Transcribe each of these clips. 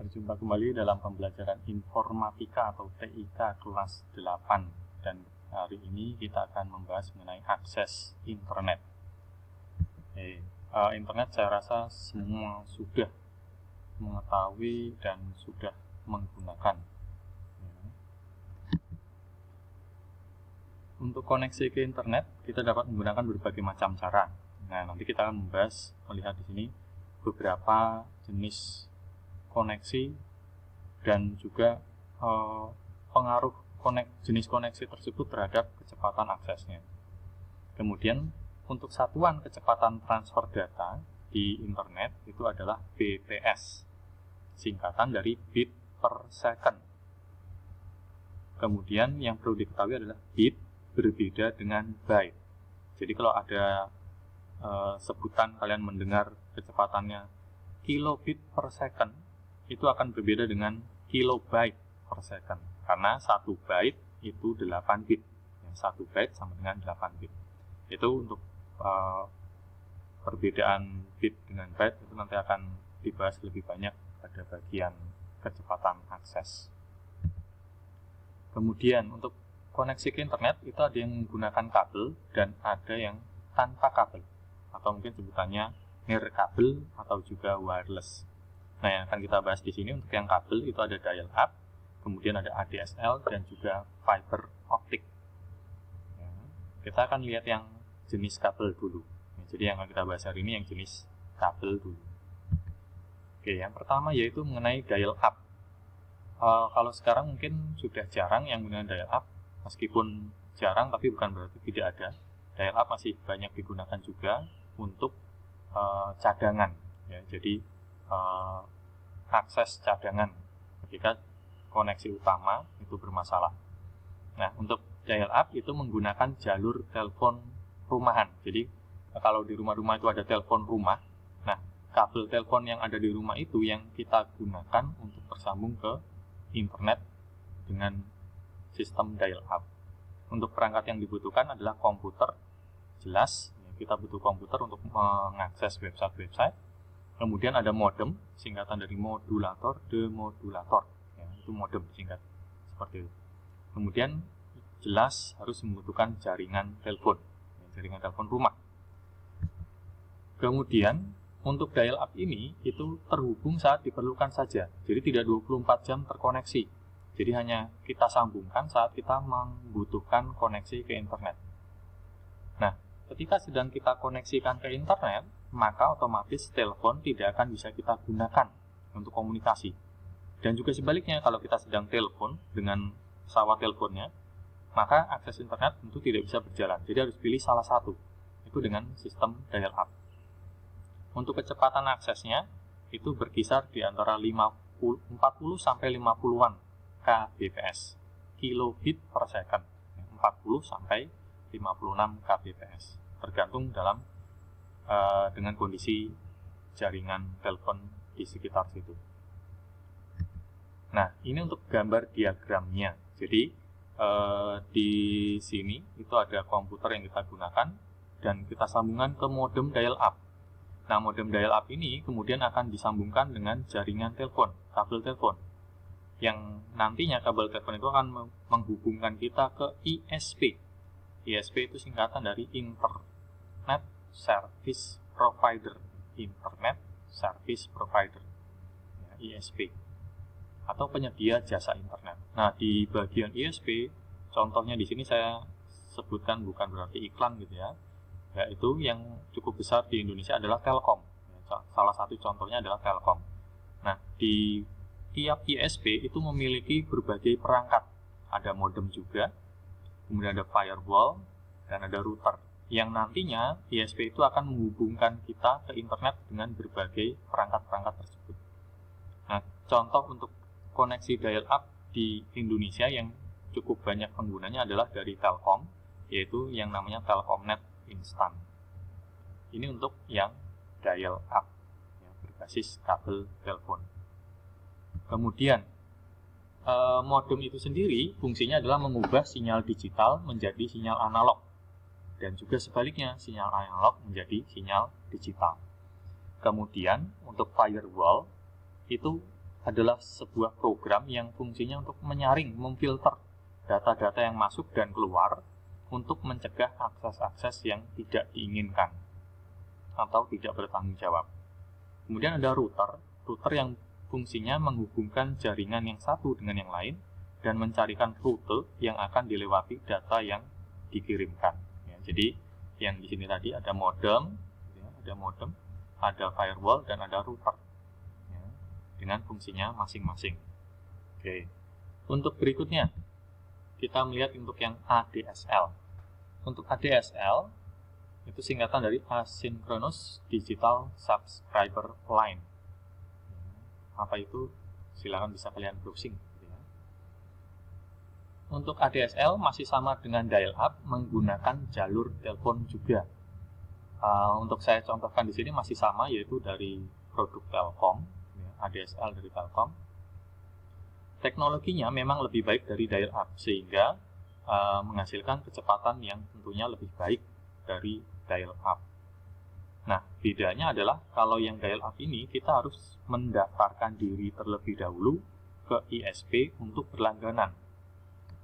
Berjumpa kembali dalam pembelajaran informatika atau TIK kelas 8. Dan hari ini kita akan membahas mengenai akses internet. Internet saya rasa semua sudah mengetahui dan sudah menggunakan. Untuk koneksi ke internet, kita dapat menggunakan berbagai macam cara. Nah, nanti kita akan melihat di sini beberapa jenis koneksi dan juga pengaruh jenis koneksi tersebut terhadap kecepatan aksesnya. Kemudian untuk satuan kecepatan transfer data di internet itu adalah BPS, singkatan dari bit per second. Kemudian yang perlu diketahui adalah bit berbeda dengan byte. Jadi kalau ada sebutan kalian mendengar kecepatannya kilobit per second, itu akan berbeda dengan kilobyte per second, karena 1 byte itu 8 bit. 1 byte sama dengan 8 bit. Itu untuk perbedaan bit dengan byte itu nanti akan dibahas lebih banyak pada bagian kecepatan akses. Kemudian untuk koneksi ke internet itu ada yang menggunakan kabel dan ada yang tanpa kabel, atau mungkin sebutannya nirkabel atau juga wireless. Nah, yang akan kita bahas di sini untuk yang kabel itu ada dial up, kemudian ada ADSL dan juga fiber optik. Kita akan lihat yang jenis kabel dulu. Jadi yang akan kita bahas hari ini yang jenis kabel dulu. Oke, yang pertama yaitu mengenai dial up. Kalau sekarang mungkin sudah jarang yang menggunakan dial up, meskipun jarang tapi bukan berarti tidak ada. Dial up masih banyak digunakan juga untuk cadangan. Ya, jadi akses cadangan ketika koneksi utama itu bermasalah. Nah, untuk dial up itu menggunakan jalur telepon rumahan. Jadi kalau di rumah-rumah itu ada telepon rumah, nah kabel telepon yang ada di rumah itu yang kita gunakan untuk tersambung ke internet dengan sistem dial up. Untuk perangkat yang dibutuhkan adalah komputer, jelas kita butuh komputer untuk mengakses website-website. Kemudian ada modem, singkatan dari modulator, demodulator. Ya, itu modem singkat, seperti itu. Kemudian jelas harus membutuhkan jaringan telepon, jaringan telepon rumah. Kemudian untuk dial up ini itu terhubung saat diperlukan saja, jadi tidak 24 jam terkoneksi. Jadi hanya kita sambungkan saat kita membutuhkan koneksi ke internet. Nah, ketika sedang kita koneksikan ke internet, maka otomatis telepon tidak akan bisa kita gunakan untuk komunikasi. Dan juga sebaliknya, kalau kita sedang telepon dengan pesawat teleponnya, maka akses internet tentu tidak bisa berjalan. Jadi harus pilih salah satu, itu dengan sistem dial up. Untuk kecepatan aksesnya, itu berkisar di antara 40 sampai 50-an kbps, kilobit per second, 40 sampai 56 kbps, tergantung dengan kondisi jaringan telepon di sekitar situ. Nah, ini untuk gambar diagramnya. Jadi di sini itu ada komputer yang kita gunakan dan kita sambungkan ke modem dial up. Nah, modem dial up ini kemudian akan disambungkan dengan jaringan telepon, kabel telepon, yang nantinya kabel telepon itu akan menghubungkan kita ke ISP. ISP itu singkatan dari Internet Service Provider, Internet Service Provider, ya, ISP, atau penyedia jasa internet. Nah, di bagian ISP, contohnya di sini saya sebutkan bukan berarti iklan gitu ya, yaitu yang cukup besar di Indonesia adalah Telkom. Salah satu contohnya adalah Telkom. Nah, di tiap ISP itu memiliki berbagai perangkat, ada modem juga, kemudian ada firewall, dan ada router, yang nantinya ISP itu akan menghubungkan kita ke internet dengan berbagai perangkat-perangkat tersebut. Nah, contoh untuk koneksi dial up di Indonesia yang cukup banyak penggunanya adalah dari Telkom, yaitu yang namanya Telkomnet Instan. Ini untuk yang dial up, yang berbasis kabel telepon. Kemudian modem itu sendiri fungsinya adalah mengubah sinyal digital menjadi sinyal analog, dan juga sebaliknya sinyal analog menjadi sinyal digital. Kemudian untuk firewall itu adalah sebuah program yang fungsinya untuk menyaring, memfilter data-data yang masuk dan keluar untuk mencegah akses-akses yang tidak diinginkan atau tidak bertanggung jawab. Kemudian ada router yang fungsinya menghubungkan jaringan yang satu dengan yang lain dan mencarikan rute yang akan dilewati data yang dikirimkan. Ya, jadi yang di sini tadi ada modem, ada firewall dan ada router ya, dengan fungsinya masing-masing. Oke, untuk berikutnya kita melihat untuk yang ADSL. Untuk ADSL itu singkatan dari Asynchronous Digital Subscriber Line. Apa itu? Silakan bisa kalian browsing. Untuk ADSL masih sama dengan dial-up, menggunakan jalur telepon juga. Untuk saya contohkan di sini masih sama, yaitu dari produk Telkom, ADSL dari Telkom. Teknologinya memang lebih baik dari dial-up, sehingga menghasilkan kecepatan yang tentunya lebih baik dari dial-up. Nah, bedanya adalah kalau yang dial-up ini kita harus mendaftarkan diri terlebih dahulu ke ISP untuk berlangganan.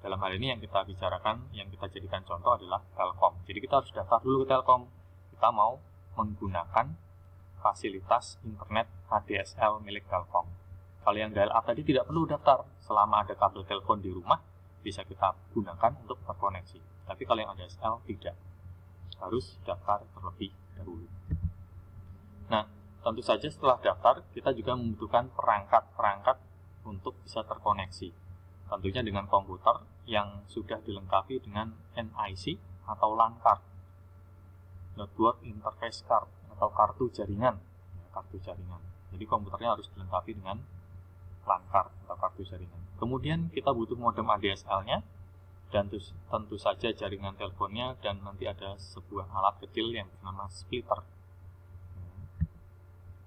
Dalam hal ini yang kita bicarakan, yang kita jadikan contoh adalah Telkom. Jadi kita harus daftar dulu ke Telkom. Kita mau menggunakan fasilitas internet ADSL milik Telkom. Kalau yang dial-up tadi tidak perlu daftar. Selama ada kabel telepon di rumah, bisa kita gunakan untuk terkoneksi. Tapi kalau yang ADSL tidak. Harus daftar terlebih dahulu. Nah, tentu saja setelah daftar, kita juga membutuhkan perangkat untuk bisa terkoneksi. Tentunya dengan komputer yang sudah dilengkapi dengan NIC atau LAN card, Network Interface Card atau kartu jaringan. Jadi komputernya harus dilengkapi dengan LAN card atau kartu jaringan. Kemudian kita butuh modem ADSL-nya dan tentu saja jaringan teleponnya, dan nanti ada sebuah alat kecil yang bernama splitter.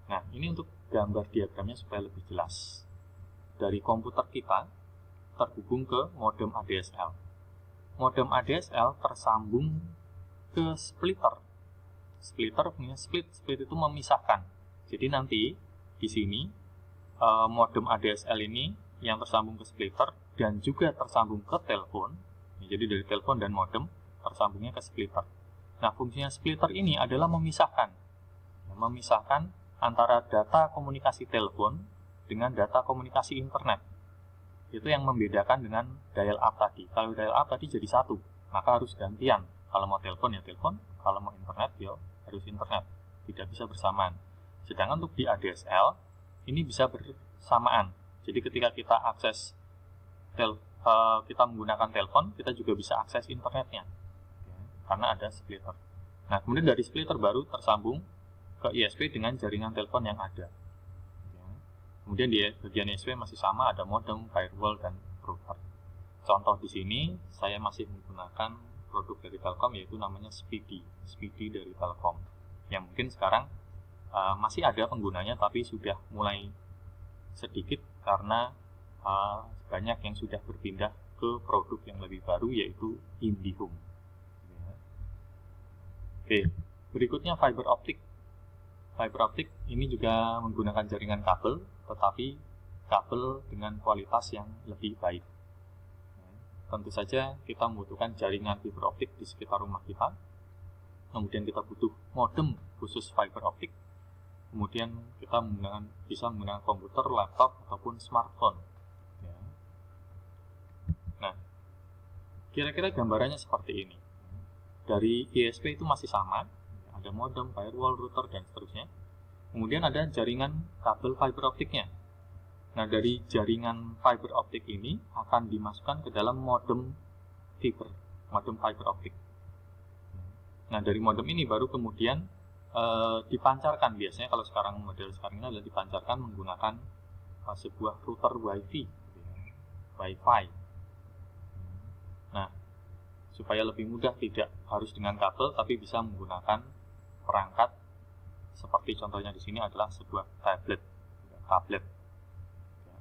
Nah, ini untuk gambar diagramnya supaya lebih jelas. Dari komputer kita terhubung ke modem ADSL. Modem ADSL tersambung ke splitter. Splitter punya split itu memisahkan. Jadi nanti di sini modem ADSL ini yang tersambung ke splitter dan juga tersambung ke telepon. Jadi dari telepon dan modem tersambungnya ke splitter. Nah, fungsinya splitter ini adalah memisahkan antara data komunikasi telepon dengan data komunikasi internet. Itu yang membedakan dengan dial-up tadi. Kalau dial-up tadi jadi satu, maka harus gantian. Kalau mau telepon ya telepon, kalau mau internet ya harus internet. Tidak bisa bersamaan. Sedangkan untuk di ADSL, ini bisa bersamaan. Jadi ketika kita akses kita menggunakan telepon, kita juga bisa akses internetnya. Karena ada splitter. Nah, kemudian dari splitter baru tersambung ke ISP dengan jaringan telepon yang ada. Kemudian di bagian ISP masih sama, ada modem, firewall, dan router. Contoh di sini, saya masih menggunakan produk dari Telkom, yaitu namanya Speedy dari Telkom. Yang mungkin sekarang masih ada penggunanya, tapi sudah mulai sedikit karena banyak yang sudah berpindah ke produk yang lebih baru, yaitu IndiHome. Oke, berikutnya fiber optik. Fiber optik ini juga menggunakan jaringan kabel, tetapi kabel dengan kualitas yang lebih baik. Tentu saja kita membutuhkan jaringan fiber optik di sekitar rumah kita. Kemudian kita butuh modem khusus fiber optik. Kemudian kita bisa menggunakan komputer, laptop, ataupun smartphone. Nah, kira-kira gambarannya seperti ini. Dari ISP itu masih sama. Ada modem, firewall, router, dan seterusnya. Kemudian ada jaringan kabel fiber optiknya. Nah, dari jaringan fiber optik ini akan dimasukkan ke dalam modem fiber optik. Nah, dari modem ini baru kemudian dipancarkan. Biasanya kalau model sekarang ini adalah dipancarkan menggunakan sebuah router Wi-Fi. Nah, supaya lebih mudah, tidak harus dengan kabel, tapi bisa menggunakan perangkat seperti contohnya di sini adalah sebuah tablet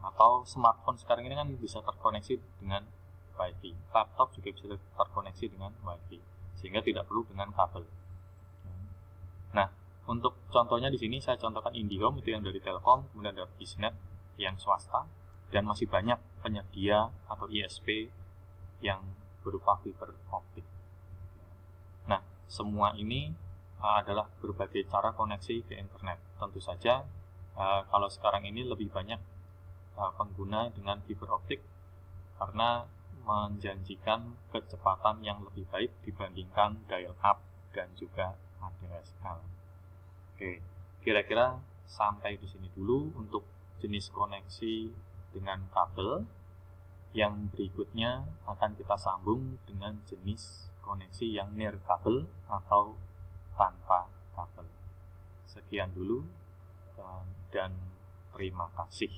atau smartphone sekarang ini kan bisa terkoneksi dengan Wi-Fi. Laptop juga bisa terkoneksi dengan Wi-Fi, sehingga tidak perlu dengan kabel. Nah, untuk contohnya di sini saya contohkan IndiHome, itu yang dari Telkom, kemudian ada Biznet, yang swasta, dan masih banyak penyedia atau ISP yang berupa fiber optik. Nah, semua ini adalah berbagai cara koneksi ke internet. Tentu saja kalau sekarang ini lebih banyak pengguna dengan fiber optik karena menjanjikan kecepatan yang lebih baik dibandingkan dial up dan juga ADSL. Oke, kira-kira sampai di sini dulu untuk jenis koneksi dengan kabel. Yang berikutnya akan kita sambung dengan jenis koneksi yang nirkabel atau tanpa kabel. Sekian dulu dan terima kasih.